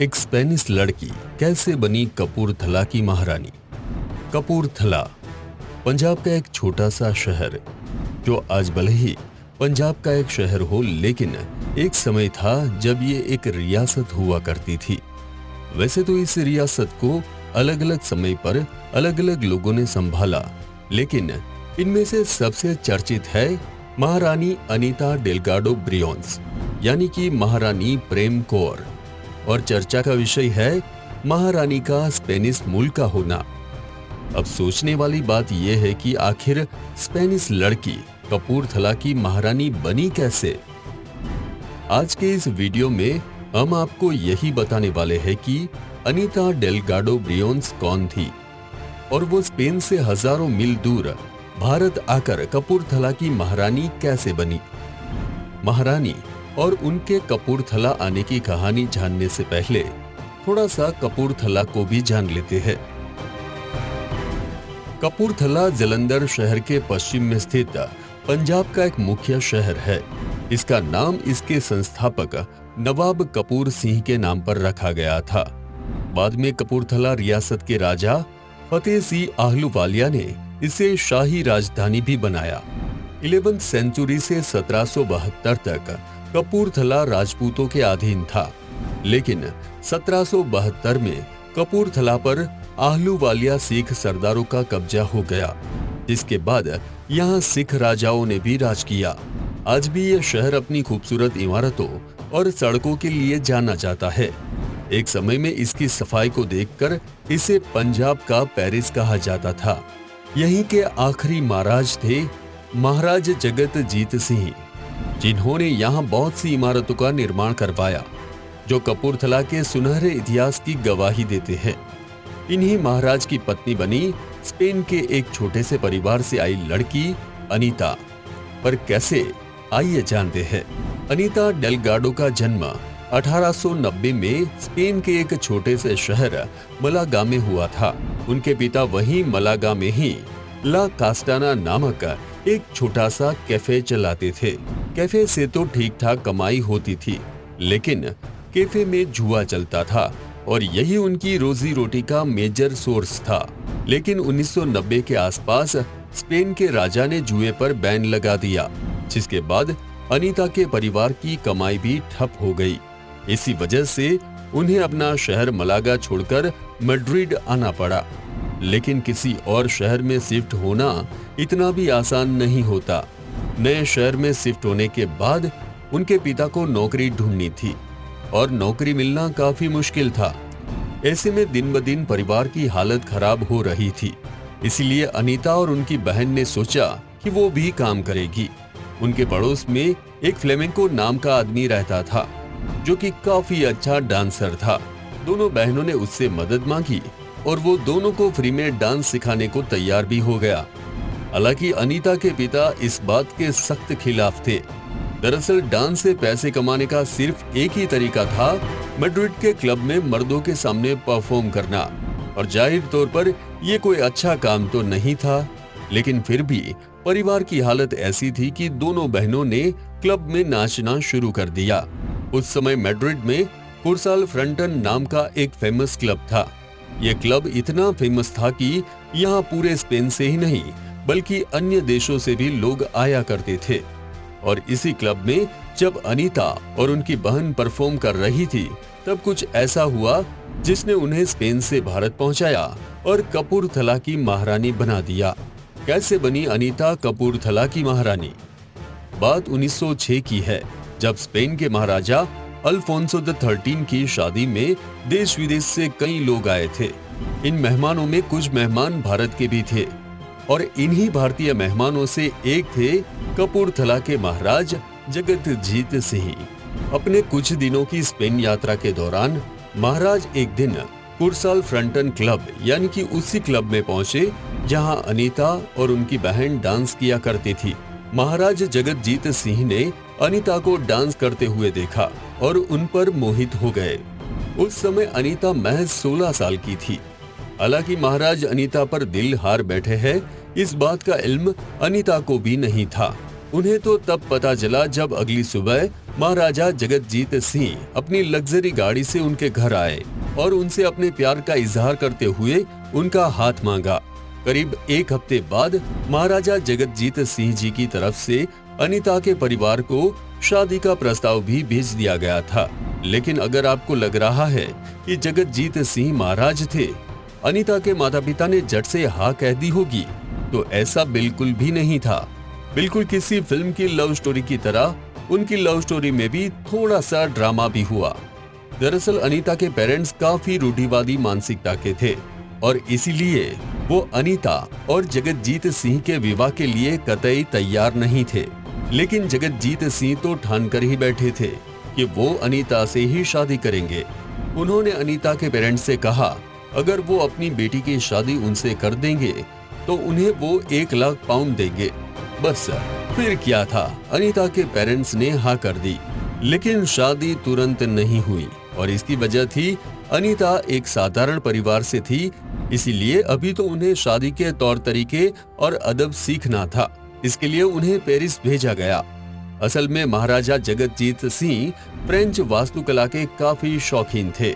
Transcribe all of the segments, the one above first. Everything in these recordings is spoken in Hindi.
एक स्पेनिश लड़की कैसे बनी कपूरथला की महारानी। कपूरथला पंजाब का एक छोटा सा शहर, जो आज भले ही पंजाब का एक शहर हो, लेकिन एक समय था जब ये एक रियासत हुआ करती थी। वैसे तो इस रियासत को अलग अलग समय पर अलग अलग लोगों ने संभाला, लेकिन इनमें से सबसे चर्चित है महारानी अनीता डेल्गाडो ब्रियोन्स, यानी कि महारानी प्रेम कौर। और चर्चा का विषय है महारानी का स्पेनिश मूल का होना। अब सोचने वाली बात यह है कि आखिर स्पेनिश लड़की कपूरथला की महारानी बनी कैसे। आज के इस वीडियो में हम आपको यही बताने वाले हैं कि अनीता डेल्गाडो ब्रियोन्स कौन थी और वो स्पेन से हजारों मील दूर भारत आकर कपूरथला की महारानी कैसे बनी। महारानी और उनके कपूरथला आने की कहानी जानने से पहले थोड़ा सा कपूरथला को भी जान लेते हैं। कपूरथला जालंधर शहर के पश्चिम में स्थित पंजाब का एक मुख्य शहर है। इसका नाम इसके संस्थापक नवाब कपूर सिंह के नाम पर रखा गया था। बाद में कपूरथला रियासत के राजा फतेह सिंह आहलूवालिया ने इसे शाही राजधानी भी बनाया। 11वीं सेंचुरी से 1772 तक कपूरथला राजपूतों के अधीन था, लेकिन 1772 में कपूरथला पर आहलूवालिया सिख सरदारों का कब्जा हो गया, जिसके बाद यहाँ सिख राजाओं ने भी राज किया। आज भी यह शहर अपनी खूबसूरत इमारतों और सड़कों के लिए जाना जाता है। एक समय में इसकी सफाई को देखकर इसे पंजाब का पेरिस कहा जाता था। यहीं के आखिरी महाराज थे महाराज जगत जीत सिंह, जिन्होंने यहाँ बहुत सी इमारतों का निर्माण करवाया, जो कपूरथला के सुनहरे इतिहास की गवाही देते हैं। इन्हीं महाराज की पत्नी बनी स्पेन के एक छोटे से परिवार से आई लड़की अनीता। पर कैसे, आइए जानते हैं। अनीता डेल्गाडो का जन्म 1890 में स्पेन के एक छोटे से शहर मलागा में हुआ था। उनके पिता वहीं मलागा में ही ला कास्टाना नामक एक छोटा सा कैफे चलाते थे। कैफे से तो ठीक ठाक कमाई होती थी, लेकिन कैफे में जुआ चलता था और यही उनकी रोजी रोटी का मेजर सोर्स था। लेकिन 1990 के आसपास स्पेन के राजा ने जुए पर बैन लगा दिया, जिसके बाद अनीता के परिवार की कमाई भी ठप हो गई। इसी वजह से उन्हें अपना शहर मलागा छोड़कर मैड्रिड आना पड़ा। लेकिन किसी और शहर में शिफ्ट होना इतना भी आसान नहीं होता। नए शहर में शिफ्ट होने के बाद उनके पिता को नौकरी ढूंढनी थी और नौकरी मिलना काफी मुश्किल था। ऐसे में दिन ब दिन परिवार की हालत खराब हो रही थी। इसीलिए अनीता और उनकी बहन ने सोचा कि वो भी काम करेगी। उनके पड़ोस में एक फ्लेमेंको नाम का आदमी रहता था, जो कि काफी अच्छा डांसर था। दोनों बहनों ने उससे मदद मांगी और वो दोनों को फ्री में डांस सिखाने को तैयार भी हो गया। हालांकि अनीता के पिता इस बात के सख्त खिलाफ थे। दरअसल डांस से पैसे कमाने का सिर्फ एक ही तरीका था, मैड्रिड के क्लब में मर्दों के सामने परफॉर्म करना। और जाहिर तौर पर यह कोई अच्छा काम तो नहीं था, लेकिन फिर भी परिवार की हालत ऐसी थी कि दोनों बहनों ने क्लब में नाचना शुरू कर दिया। उस समय मैड्रिड में कुर्साल फ्रंटन नाम का एक फेमस क्लब था। यह क्लब इतना फेमस था कि यहाँ पूरे स्पेन से ही नहीं, बल्कि अन्य देशों से भी लोग आया करते थे। और इसी क्लब में जब अनीता और उनकी बहन परफॉर्म कर रही थी, तब कुछ ऐसा हुआ जिसने उन्हें स्पेन से भारत पहुंचाया और कपूरथला की महारानी बना दिया। कैसे बनी अनीता कपूरथला की महारानी? बात 1906 की है, जब स्पेन के महाराजा अल्फोंसो XIII की शादी में देश विदेश से कई लोग आए थे। इन मेहमानों में कुछ मेहमान भारत के भी थे और इन्हीं भारतीय मेहमानों से एक थे कपूरथला के महाराज जगत जीत सिंह। अपने कुछ दिनों की स्पेन यात्रा के दौरान महाराज एक दिन कुर्साल फ्रंटन क्लब, यानी कि उसी क्लब में पहुंचे जहां अनीता और उनकी बहन डांस किया करती थी। महाराज जगत जीत सिंह ने अनीता को डांस करते हुए देखा और उन पर मोहित हो गए। उस समय अनीता महज 16 साल की थी। हालांकि महाराज अनीता पर दिल हार बैठे हैं, इस बात का इल्म अनीता को भी नहीं था। उन्हें तो तब पता चला जब अगली सुबह महाराजा जगतजीत सिंह अपनी लग्जरी गाड़ी से उनके घर आए और उनसे अपने प्यार का इजहार करते हुए उनका हाथ मांगा। करीब एक हफ्ते बाद महाराजा जगतजीत सिंह जी की तरफ से अनीता के परिवार को शादी का प्रस्ताव भी भेज दिया गया था। लेकिन अगर आपको लग रहा है कि जगतजीत सिंह महाराज थे, अनीता के माता पिता ने झट से हाँ कह दी होगी, तो ऐसा बिल्कुल भी नहीं था। बिल्कुल किसी फिल्म की लव स्टोरी की तरह उनकी लव स्टोरी में भी थोड़ा सा ड्रामा भी हुआ। दरअसल अनीता के पेरेंट्स काफी रूढ़िवादी मानसिकता के थे और इसीलिए वो अनीता और जगतजीत सिंह के विवाह के लिए कतई तैयार नहीं थे। लेकिन जगतजीत सिंह तो ठान कर ही बैठे थे कि वो अनीता से ही शादी करेंगे। उन्होंने अनीता के पेरेंट्स से कहा अगर वो अपनी बेटी की शादी उनसे कर देंगे तो उन्हें वो 1 लाख पाउंड देंगे। बस फिर क्या था, अनीता के पेरेंट्स ने हाँ कर दी। लेकिन शादी तुरंत नहीं हुई और इसकी वजह थी अनीता एक साधारण परिवार से थी, इसीलिए अभी तो उन्हें शादी के तौर तरीके और अदब सीखना था। इसके लिए उन्हें पेरिस भेजा गया। असल में महाराजा जगतजीत सिंह फ्रेंच वास्तुकला के काफी शौकीन थे,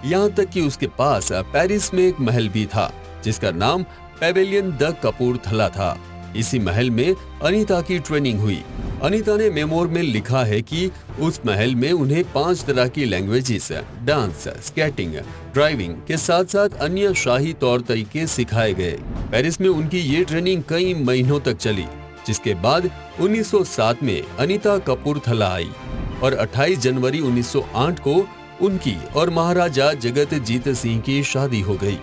यहाँ तक कि उसके पास पेरिस में एक महल भी था जिसका नाम पेवेलियन द कपूरथला था। इसी महल में अनीता की ट्रेनिंग हुई। अनीता ने मेमोर में लिखा है कि उस महल में उन्हें 5 तरह की लैंग्वेजेस, डांस, स्केटिंग, ड्राइविंग के साथ साथ अन्य शाही तौर तरीके सिखाए गए। पेरिस में उनकी ये ट्रेनिंग कई महीनों तक चली, जिसके बाद 1907 में अनीता कपूरथला आई और 28 जनवरी 1908 को उनकी और महाराजा जगतजीत सिंह की शादी हो गई।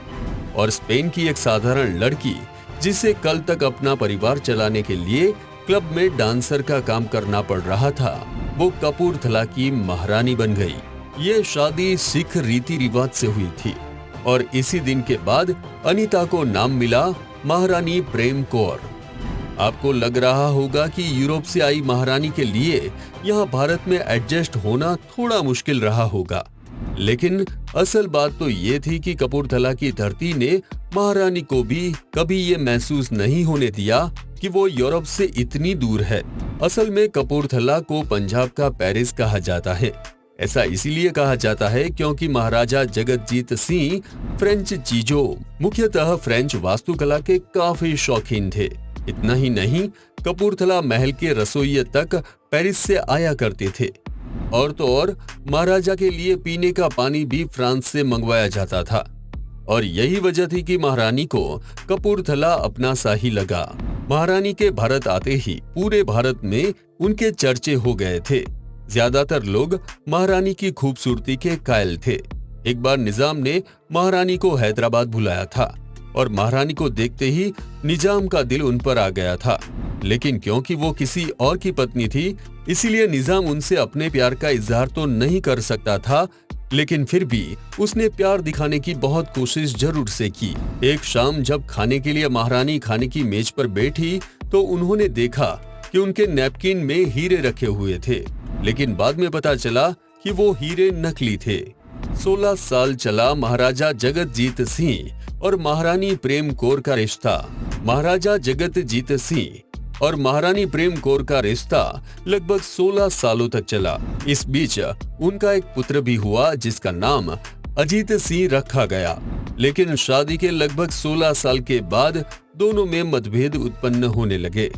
और स्पेन की एक साधारण लड़की जिसे कल तक अपना परिवार चलाने के लिए क्लब में डांसर का काम करना पड़ रहा था, वो कपूरथला की महारानी बन गई। ये शादी सिख रीति रिवाज से हुई थी और इसी दिन के बाद अनीता को नाम मिला महारानी प्रेम कौर। आपको लग रहा होगा कि यूरोप से आई महारानी के लिए यहाँ भारत में एडजस्ट होना थोड़ा मुश्किल रहा होगा, लेकिन असल बात तो ये थी कि कपूरथला की धरती ने महारानी को भी कभी ये महसूस नहीं होने दिया कि वो यूरोप से इतनी दूर है। असल में कपूरथला को पंजाब का पेरिस कहा जाता है। ऐसा इसीलिए कहा जाता है क्योंकि महाराजा जगतजीत सिंह फ्रेंच चीजों, मुख्यतः फ्रेंच वास्तुकला के काफी शौकीन थे। इतना ही नहीं, कपूरथला महल के रसोइये तक पेरिस से आया करते थे। और तो और महाराजा के लिए पीने का पानी भी फ्रांस से मंगवाया जाता था। और यही वजह थी कि महारानी को कपूरथला अपना सा ही लगा। महारानी के भारत आते ही पूरे भारत में उनके चर्चे हो गए थे। ज्यादातर लोग महारानी की खूबसूरती के कायल थे। एक बार निजाम ने महारानी को हैदराबाद बुलाया था और महारानी को देखते ही निजाम का दिल उन पर आ गया था। लेकिन क्योंकि वो किसी और की पत्नी थी, इसीलिए निजाम उनसे अपने प्यार का इजहार तो नहीं कर सकता था, लेकिन फिर भी उसने प्यार दिखाने की बहुत कोशिश जरूर से की। एक शाम जब खाने के लिए महारानी खाने की मेज पर बैठी तो उन्होंने देखा कि उनके नैपकिन में हीरे रखे हुए थे, लेकिन बाद में पता चला कि वो हीरे नकली थे। 16 साल चला महाराजा जगतजीत सिंह और महारानी प्रेम कौर का रिश्ता। महाराजा जगतजीत सिंह और महारानी प्रेम कौर का रिश्ता लगभग 16 सालों तक चला। इस बीच उनका एक पुत्र भी हुआ जिसका नाम अजीत सिंह रखा गया। लेकिन शादी के लगभग 16 साल के बाद दोनों में मतभेद उत्पन्न होने लगे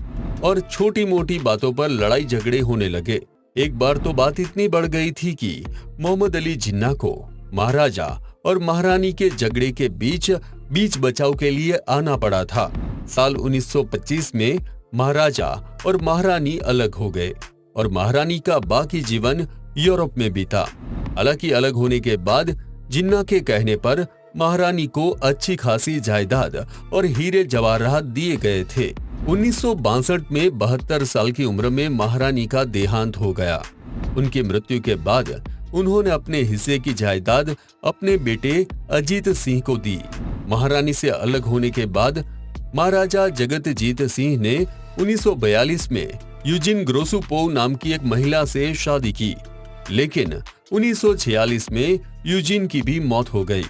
और छोटी मोटी बातों पर लड़ाई झगड़े होने लगे। एक बार तो बात इतनी बढ़ गई थी कि मोहम्मद अली जिन्ना को महाराजा और महारानी के झगड़े के बीच बचाव के लिए आना पड़ा था। साल 1925 में महाराजा और महारानी अलग हो गए और महारानी का बाकी जीवन यूरोप में बीता। हालांकि अलग होने के बाद जिन्ना के कहने पर महारानी को अच्छी खासी जायदाद और हीरे जवाहरात दिए गए थे। 1962 में 72 साल की उम्र में महारानी का देहांत हो गया। उनकी मृत्यु के बाद उन्होंने अपने हिस्से की जायदाद अपने बेटे अजीत सिंह को दी। महारानी से अलग होने के बाद महाराजा जगतजीत सिंह ने 1942 में यूजिन ग्रोसुपोव नाम की एक महिला से शादी की, लेकिन 1946 में यूजिन की भी मौत हो गई।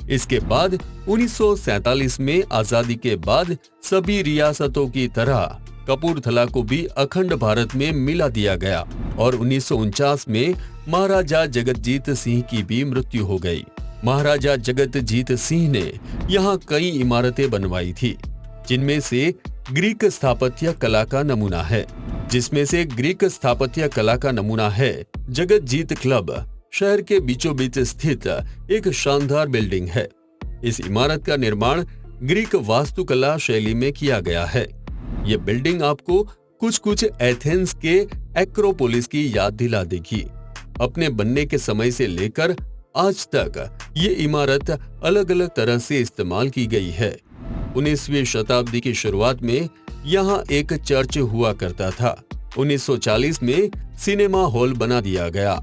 इसके बाद 1947 में आजादी के बाद सभी रियासतों की तरह कपूरथला को भी अखंड भारत में मिला दिया गया और 1949 में महाराजा जगतजीत सिंह की भी मृत्यु हो गई। महाराजा जगतजीत सिंह ने यहाँ कई इमारतें बनवाई थी, जिनमें से ग्रीक स्थापत्य कला का नमूना है जगतजीत क्लब। शहर के बीचों बीच स्थित एक शानदार बिल्डिंग है। इस इमारत का निर्माण ग्रीक वास्तुकला शैली में किया गया है। ये बिल्डिंग आपको कुछ एथेंस के एक्रोपोलिस की याद दिला देगी। अपने बनने के समय से लेकर आज तक ये इमारत अलग अलग तरह से इस्तेमाल की गई है। 19वीं शताब्दी की शुरुआत में यहाँ एक चर्च हुआ करता था। 1940 में सिनेमा हॉल बना दिया गया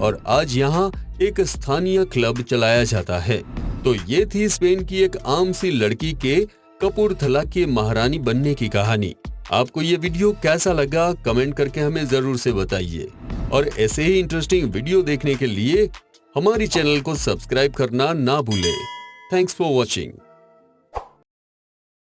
और आज यहाँ एक स्थानीय क्लब चलाया जाता है। तो ये थी स्पेन की एक आम सी लड़की के कपूरथला की महारानी बनने की कहानी। आपको ये वीडियो कैसा लगा कमेंट करके हमें जरूर से बताइए और ऐसे ही इंटरेस्टिंग वीडियो देखने के लिए हमारी चैनल को सब्सक्राइब करना ना भूलें। Thanks for watching.